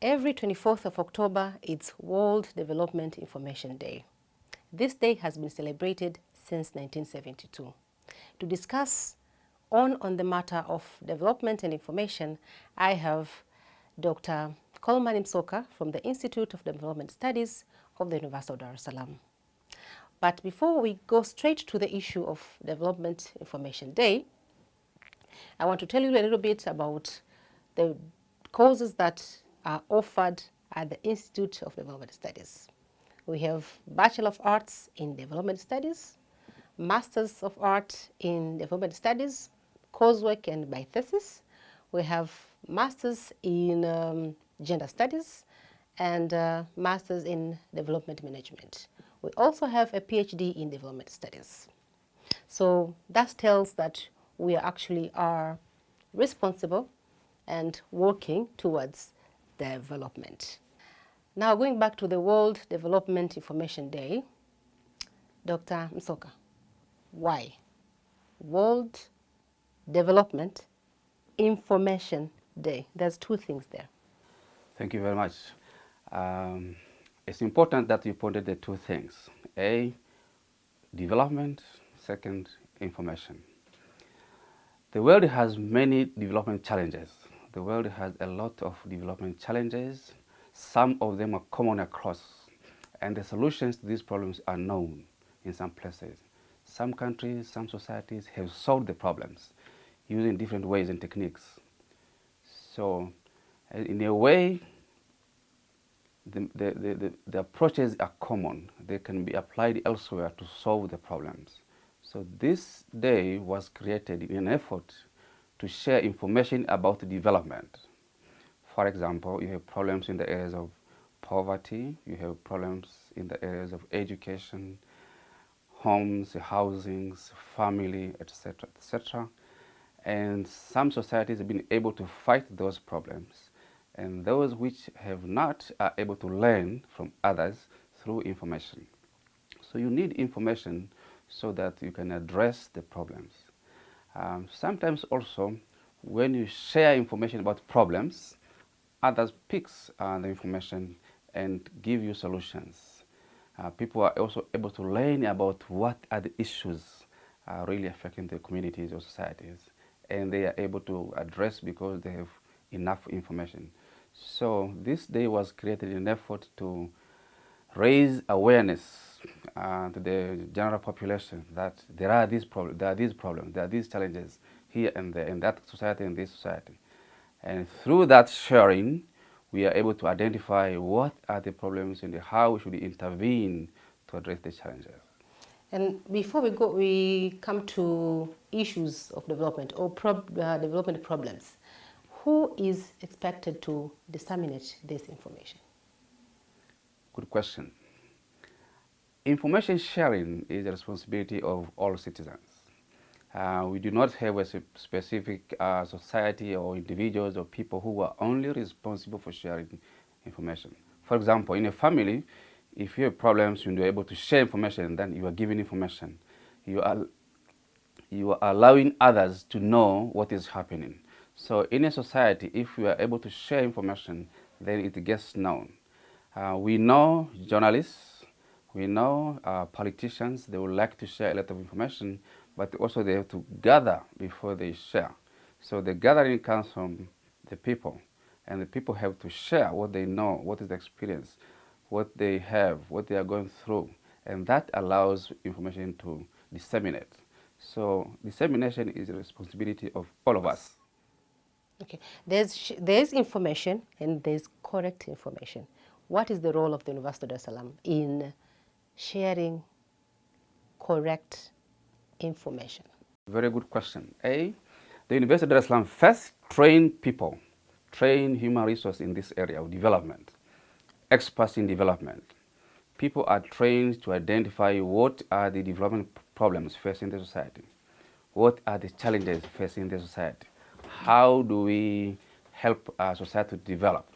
Every 24th of October, it's World Development Information Day. This day has been celebrated since 1972. To discuss on the matter of development and information, I have Dr. COLMAN MSOKA from the Institute of Development Studies of the University of Dar es Salaam. But before we go straight to the issue of Development Information Day, I want to tell you a little bit about the courses that are offered at the Institute of Development Studies. We have Bachelor of Arts in Development Studies, Masters of Art in Development Studies, coursework and by thesis. We have Masters in Gender Studies and Masters in Development Management. We also have a PhD in Development Studies. So that tells that we actually are responsible and working towards development. Now going back to the World Development Information Day, Dr. MSOKA, why? World Development Information Day. There's two things there. Thank you very much. It's important that you pointed the two things. A, development. Second, information. The world has many development challenges. The world has a lot of development challenges. Some of them are common across, and the solutions to these problems are known in some places. Some countries, some societies have solved the problems using different ways and techniques. So, in a way, the approaches are common. They can be applied elsewhere to solve the problems. So this day was created in an effort to share information about development. For example, you have problems in the areas of poverty, you have problems in the areas of education, homes, housings, family, etc., etc. And some societies have been able to fight those problems, and those which have not are able to learn from others through information. So you need information so that you can address the problems. Sometimes also, when you share information about problems, others pick the information and give you solutions. People are also able to learn about what are the issues really affecting the communities or societies, and they are able to address because they have enough information. So this day was created in an effort to raise awareness to the general population that there are these problems, there are these challenges here and there in that society and this society. And through that sharing, we are able to identify what are the problems and how we should intervene to address the challenges. And before we go, we come to issues of development or development problems. Who is expected to disseminate this information? Good question. Information sharing is the responsibility of all citizens. We do not have a specific society or individuals or people who are only responsible for sharing information. For example, in a family, if you have problems and you're able to share information, then you are giving information. You are allowing others to know what is happening. So in a society, if we are able to share information, then it gets known. We know journalists, we know politicians, they would like to share a lot of information, but also they have to gather before they share. So the gathering comes from the people, and the people have to share what they know, what is the experience, what they have, what they are going through, and that allows information to disseminate. So dissemination is the responsibility of all of us. Okay, there's information and there's correct information. What is the role of the University of Dar es Salaam in sharing correct information? Very good question. The University of Dar es Salaam first train people, train human resource in this area of development, experts in development. People are trained to identify what are the development problems facing the society, what are the challenges facing the society, how do we help our society to develop.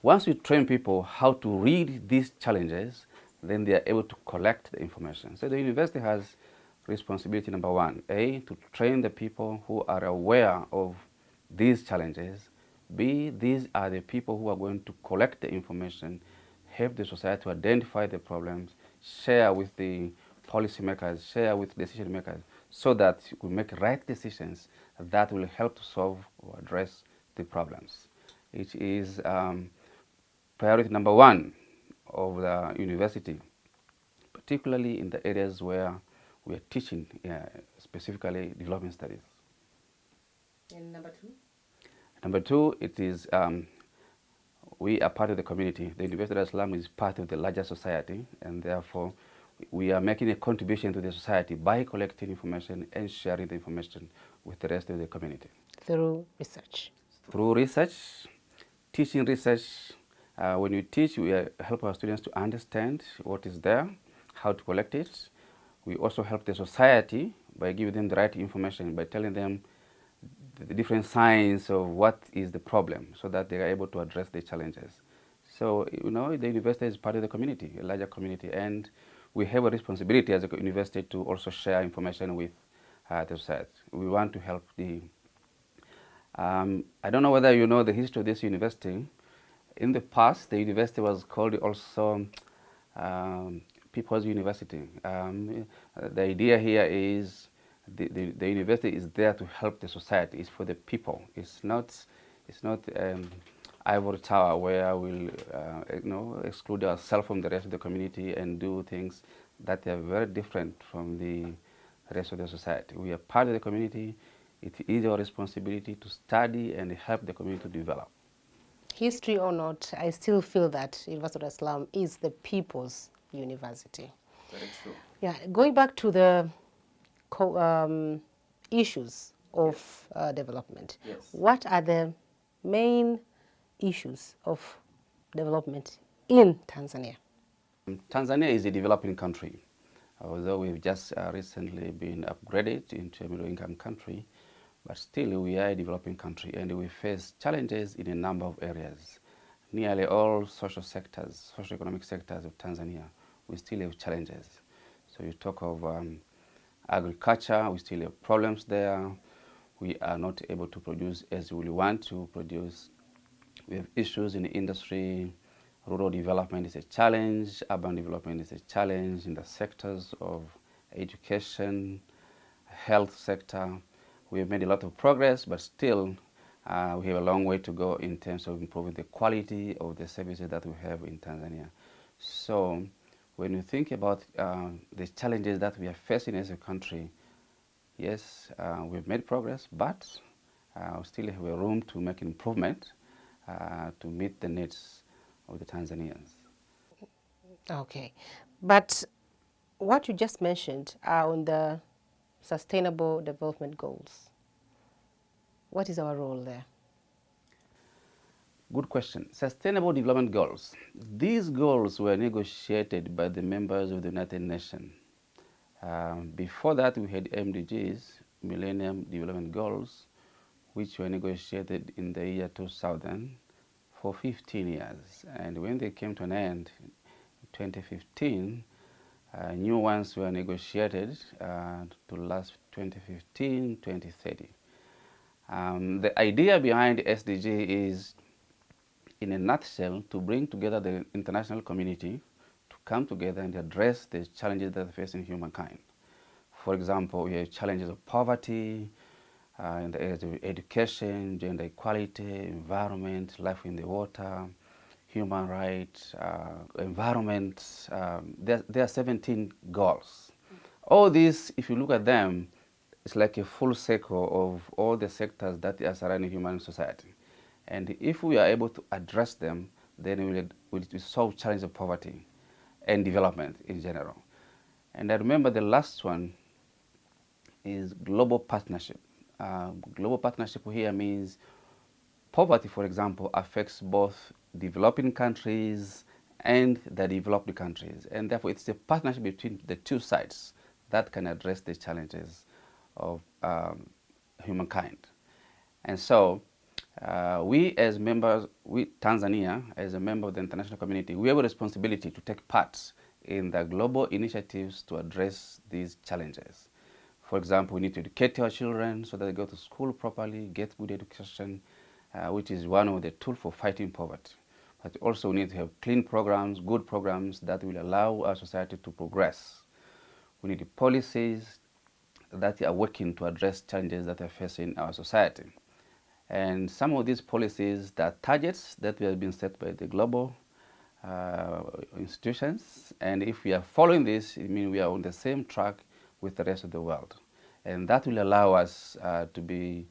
Once you train people how to read these challenges, then they are able to collect the information. So the university has responsibility number one, A, to train the people who are aware of these challenges. B, these are the people who are going to collect the information, help the society to identify the problems, share with the policymakers, share with decision makers, so that we make right decisions that will help to solve or address the problems. It is priority number one of the university, particularly in the areas where we are teaching, specifically development studies. And number two? Number two, it is we are part of the community. The University of Salaam is part of the larger society, and therefore we are making a contribution to the society by collecting information and sharing the information with the rest of the community. Through research. Through research, teaching research. When we teach, we help our students to understand what is there, how to collect it. We also help the society by giving them the right information, by telling them the different signs of what is the problem, so that they are able to address the challenges. So, the university is part of the community, a larger community, and we have a responsibility as a university to also share information with the society. We want to help the... I don't know whether you know the history of this university. In the past, the university was called also People's University. The idea here is the university is there to help the society. It's for the people. It's not ivory tower where we'll exclude ourselves from the rest of the community and do things that are very different from the rest of the society. We are part of the community. It is our responsibility to study and help the community to develop. History or not, I still feel that University of Salaam is the people's university. Very true. Yeah, going back to the issues of development. Yes. What are the main issues of development in Tanzania? Tanzania is a developing country. Although we've just recently been upgraded into a middle-income country, but still we are a developing country, and we face challenges in a number of areas. Nearly all social sectors, socio-economic sectors of Tanzania, we still have challenges. So you talk of agriculture, we still have problems there. We are not able to produce as we want to produce. We have issues in the industry. Rural development is a challenge. Urban development is a challenge in the sectors of education, health sector. We have made a lot of progress, but still we have a long way to go in terms of improving the quality of the services that we have in Tanzania. So when you think about the challenges that we are facing as a country, yes, we've made progress, but we still have a room to make improvement to meet the needs of the Tanzanians. Okay, but what you just mentioned are on the Sustainable Development Goals. What is our role there? Good question. Sustainable Development Goals. These goals were negotiated by the members of the United Nations. Before that, we had MDGs, Millennium Development Goals, which were negotiated in the year 2000 for 15 years. And when they came to an end in 2015, new ones were negotiated to last 2015-2030. The idea behind SDG is, in a nutshell, to bring together the international community to come together and address the challenges that are facing humankind. For example, we have challenges of poverty, in the areas of education, gender equality, environment, life in the water, human rights, environment. There are 17 goals. All these, if you look at them, it's like a full circle of all the sectors that are surrounding human society. And if we are able to address them, then we'll solve challenges of poverty and development in general. And I remember the last one is global partnership. Global partnership here means poverty, for example, affects both developing countries and the developed countries. And therefore, it's a partnership between the two sides that can address the challenges of humankind. And so, we as members, Tanzania, as a member of the international community, we have a responsibility to take part in the global initiatives to address these challenges. For example, we need to educate our children so that they go to school properly, get good education, which is one of the tools for fighting poverty. But also we need to have clean programs, good programs that will allow our society to progress. We need policies that are working to address challenges that are facing our society. And some of these policies, the targets that have been set by the global institutions, and if we are following this, it means we are on the same track with the rest of the world. And that will allow us to be,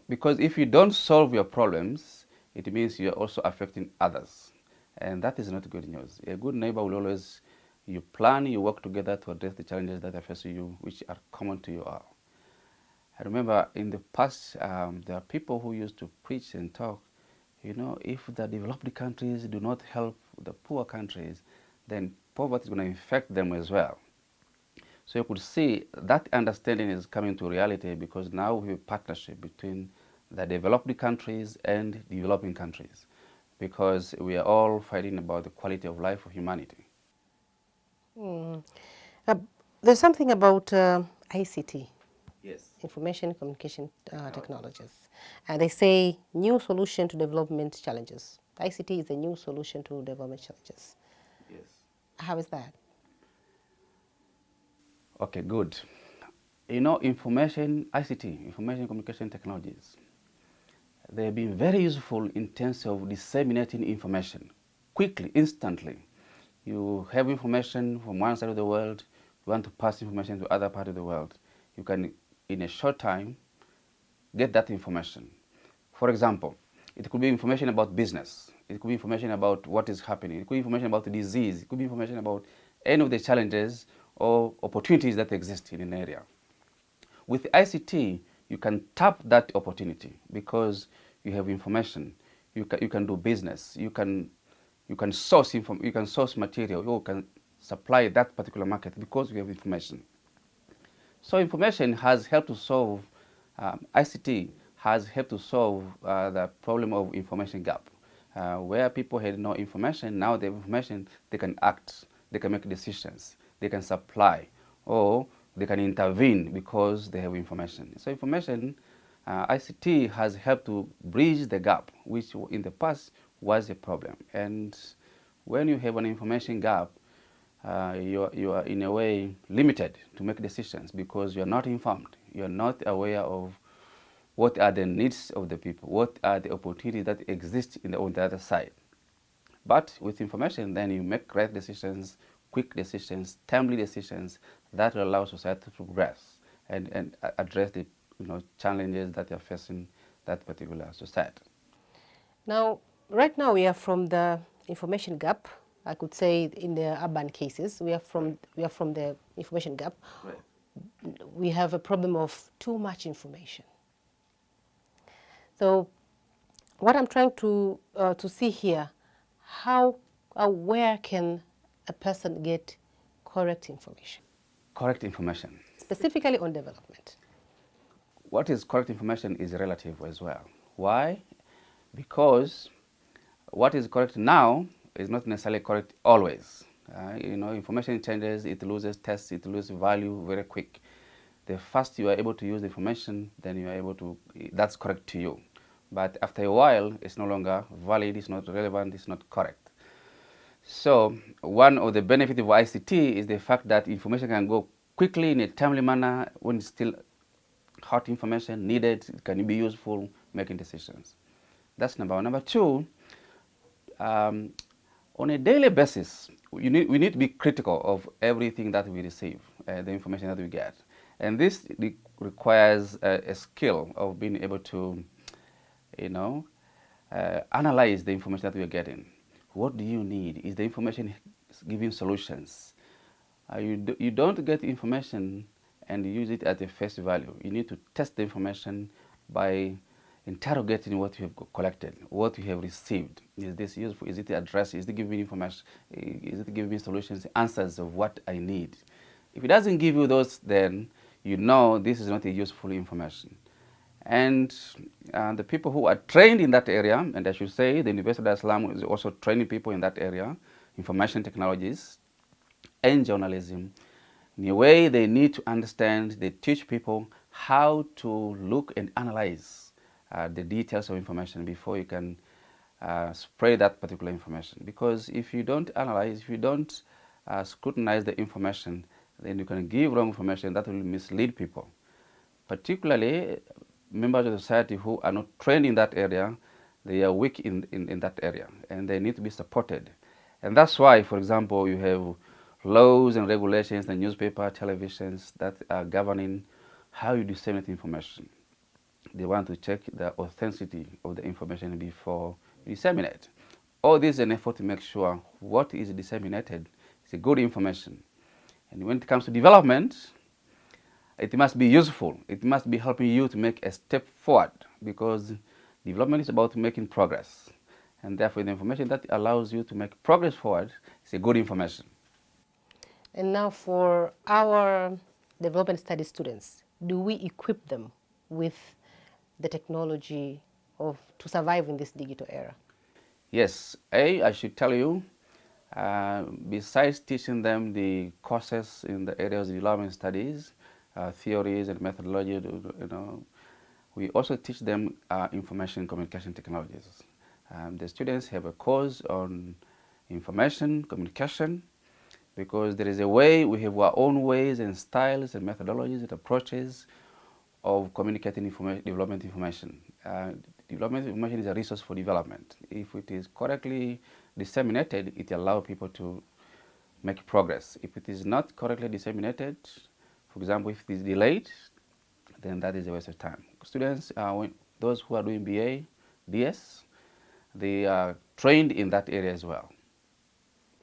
because if you don't solve your problems, it means you are also affecting others. And that is not good news. A good neighbor will always, you plan, you work together to address the challenges that are facing you, which are common to you all. I remember in the past, there are people who used to preach and talk, if the developed countries do not help the poor countries, then poverty is going to infect them as well. So you could see that understanding is coming to reality because now we have a partnership between the developed countries and developing countries because we are all fighting about the quality of life of humanity. There's something about ICT. Yes. Information Communication Technologies. And they say new solution to development challenges. ICT is a new solution to development challenges. Yes. How is that? Okay, good. ICT, Information Communication Technologies, they've been very useful in terms of disseminating information quickly, instantly. You have information from one side of the world, you want to pass information to other part of the world. You can, in a short time, get that information. For example, it could be information about business. It could be information about what is happening. It could be information about the disease. It could be information about any of the challenges or opportunities that exist in an area. With ICT, you can tap that opportunity because you have information. You can do business. You can source material. You can supply that particular market because you have information. So information has helped to solve, ICT has helped to solve the problem of information gap. Where people had no information, now they have information, they can act, they can make decisions, they can supply, or they can intervene because they have information. So information, ICT has helped to bridge the gap, which in the past was a problem. And when you have an information gap, you are in a way limited to make decisions because you are not informed. You are not aware of what are the needs of the people, what are the opportunities that exist on the other side. But with information, then you make right decisions, quick decisions, timely decisions that will allow society to progress and address the challenges that are facing that particular society. Now, right now we are from the information gap. I could say in the urban cases, we are from the information gap. Right. We have a problem of too much information. So, what I'm trying to see here, how or where can a person get correct information? Correct information. Specifically on development. What is correct information is relative as well. Why? Because what is correct now is not necessarily correct always. Information changes, it loses taste, it loses value very quick. The first you are able to use the information, then you are able to, that's correct to you. But after a while, it's no longer valid, it's not relevant, it's not correct. So one of the benefits of ICT is the fact that information can go quickly in a timely manner when it's still hot information needed, it can be useful making decisions. That's number one. Number two, on a daily basis, we need to be critical of everything that we receive, the information that we get. And this requires a skill of being able to, analyze the information that we are getting. What do you need? Is the information giving solutions? You don't get information and use it at a face value. You need to test the information by interrogating what you have collected, what you have received. Is this useful? Is it addressed? Is it giving me information? Is it giving me solutions, answers of what I need? If it doesn't give you those, then you know this is not a useful information. And the people who are trained in that area, and I should say the University of Salaam is also training people in that area, information technologies and journalism. In a way, they need to understand, they teach people how to look and analyze the details of information before you can spread that particular information. Because if you don't analyze, if you don't scrutinize the information, then you can give wrong information that will mislead people. Particularly members of the society who are not trained in that area, they are weak in that area and they need to be supported. And that's why, for example, you have laws and regulations and newspaper, televisions that are governing how you disseminate information. They want to check the authenticity of the information before you disseminate. All this is an effort to make sure what is disseminated is a good information. And when it comes to development, it must be useful. It must be helping you to make a step forward, because development is about making progress. And therefore, the information that allows you to make progress forward is a good information. And now for our development studies students, do we equip them with the technology to survive in this digital era? Yes, I should tell you, besides teaching them the courses in the areas of development studies, theories and methodology, we also teach them information communication technologies. The students have a course on information communication, because there is a way, we have our own ways and styles and methodologies and approaches of communicating development information. Development information is a resource for development. If it is correctly disseminated, it allows people to make progress. If it is not correctly disseminated, for example, if it is delayed, then that is a waste of time. Students, those who are doing BA, DS, they are trained in that area as well.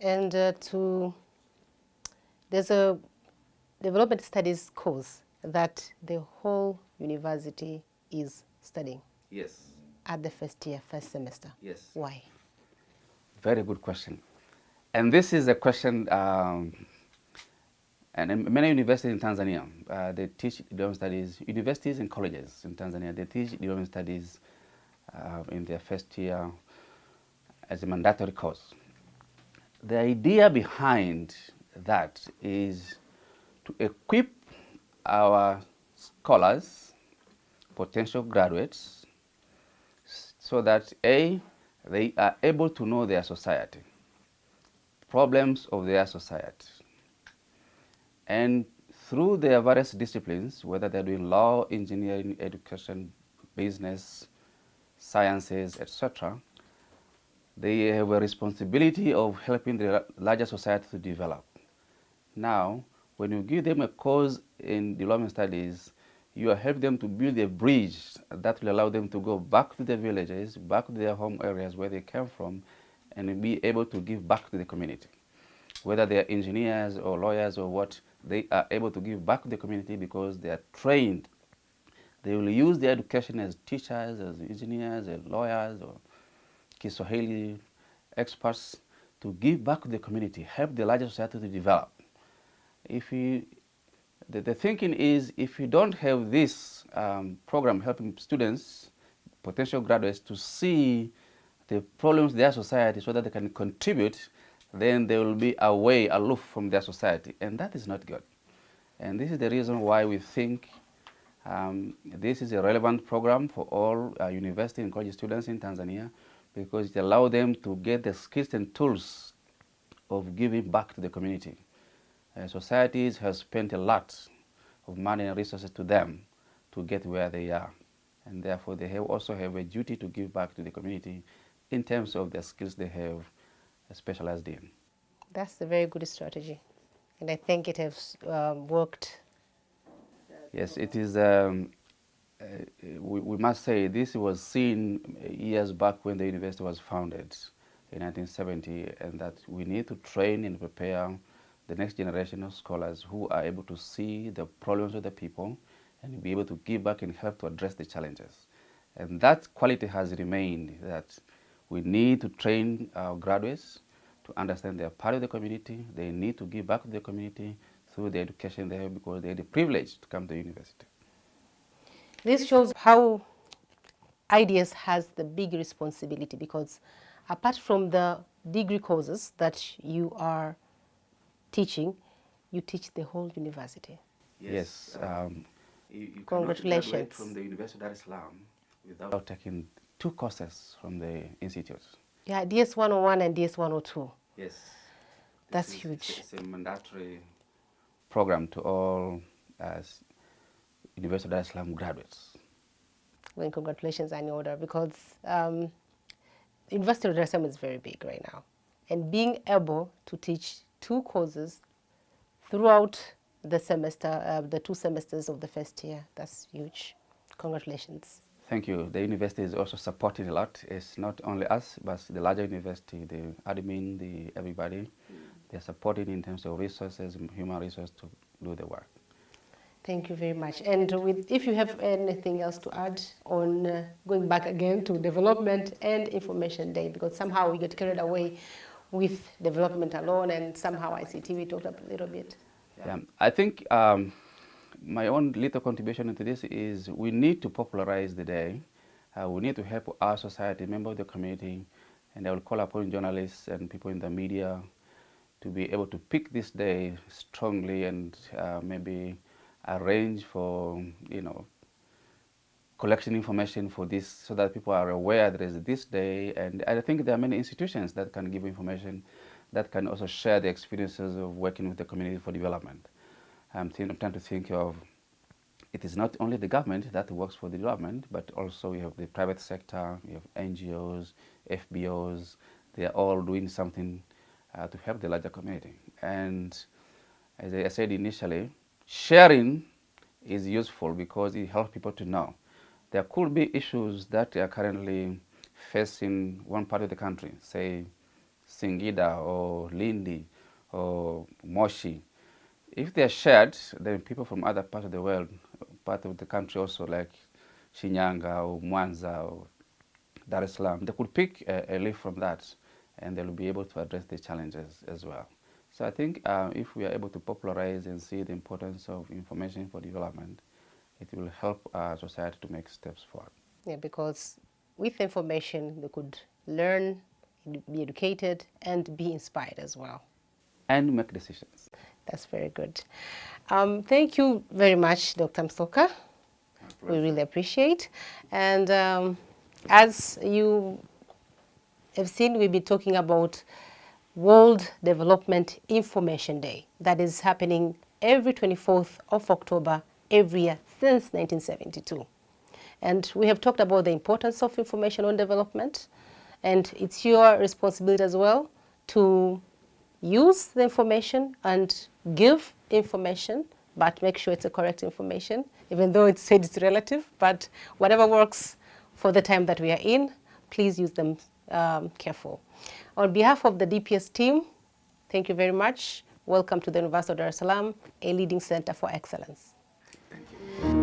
And there's a development studies course that the whole university is studying. Yes. At the first year, first semester. Yes. Why? Very good question. And this is a question, and in many universities in Tanzania, they teach development studies, universities and colleges in Tanzania, they teach development studies in their first year as a mandatory course. The idea behind that is to equip our scholars, potential graduates, so that A, they are able to know their society, problems of their society. And through their various disciplines, whether they're doing law, engineering, education, business, sciences, etc., they have a responsibility of helping the larger society to develop. Now, when you give them a course in development studies, you are helping them to build a bridge that will allow them to go back to their villages, back to their home areas where they came from, and be able to give back to the community. Whether they are engineers or lawyers or what, they are able to give back to the community because they are trained. They will use their education as teachers, as engineers, as lawyers, or Kiswahili experts to give back to the community, help the larger society to develop. The thinking is, if you don't have this program helping students, potential graduates, to see the problems of their society so that they can contribute, then they will be away, aloof from their society, and that is not good. And this is the reason why we think this is a relevant program for all university and college students in Tanzania, because it allows them to get the skills and tools of giving back to the community. Societies have spent a lot of money and resources to them to get where they are, and therefore they also have a duty to give back to the community in terms of the skills they have specialized in. That's a very good strategy, and I think it has worked. Yes, it is. We must say this was seen years back when the university was founded in 1970, and that we need to train and prepare the next generation of scholars who are able to see the problems of the people and be able to give back and help to address the challenges. And that quality has remained, that we need to train our graduates to understand they are part of the community. They need to give back to the community through the education they have, because they are the privilege to come to university. This shows how IDS has the big responsibility, because apart from the degree courses that you are teaching, you teach the whole university. Yes. You Congratulations. Cannot graduate from the University of Salaam without taking 2 courses from the institute. Yeah, DS 101 and DS 102. Yes. That's huge. It's a mandatory program to all University of Dar es Salaam graduates. Well, congratulations are in order, because University of Dar es Salaam is very big right now. And being able to teach 2 courses throughout the semester, the 2 semesters of the first year, that's huge. Congratulations. Thank you. The university is also supporting a lot. It's not only us, but the larger university, the admin, everybody. They're supporting in terms of resources, human resources to do the work. Thank you very much. And if you have anything else to add on going back again to development and information day, because somehow we get carried away with development alone, and somehow ICT we talked a little bit. Yeah, I think my own little contribution into this is we need to popularize the day. We need to help our society, members of the community, and I will call upon journalists and people in the media to be able to pick this day strongly and maybe arrange for, collection information for this so that people are aware there is this day. And I think there are many institutions that can give information, that can also share the experiences of working with the community for development. I'm trying to think of, it is not only the government that works for the development, but also we have the private sector, we have NGOs, FBOs, they are all doing something to help the larger community. And as I said initially, sharing is useful because it helps people to know. There could be issues that are currently facing one part of the country, say Singida or Lindi or Moshi. If they are shared, then people from other parts of the world, part of the country also like Shinyanga or Mwanza or Dar es Salaam, they could pick a leaf from that and they'll be able to address the challenges as well. So I think if we are able to popularize and see the importance of information for development, it will help our society to make steps forward. Yeah, because with information, they could learn, be educated, and be inspired as well. And make decisions. That's very good. Thank you very much, Dr. MSOKA. We really appreciate. And as you have seen, we've been talking about World Development Information Day. That is happening every 24th of October every year since 1972. And we have talked about the importance of information on development, and it's your responsibility as well to use the information and give information, but make sure it's a correct information, even though it's said it's relative, but whatever works for the time that we are in, please use them careful. On behalf of the DPS team, thank you very much. Welcome to the University of Dar es Salaam, a leading center for excellence. Thank you.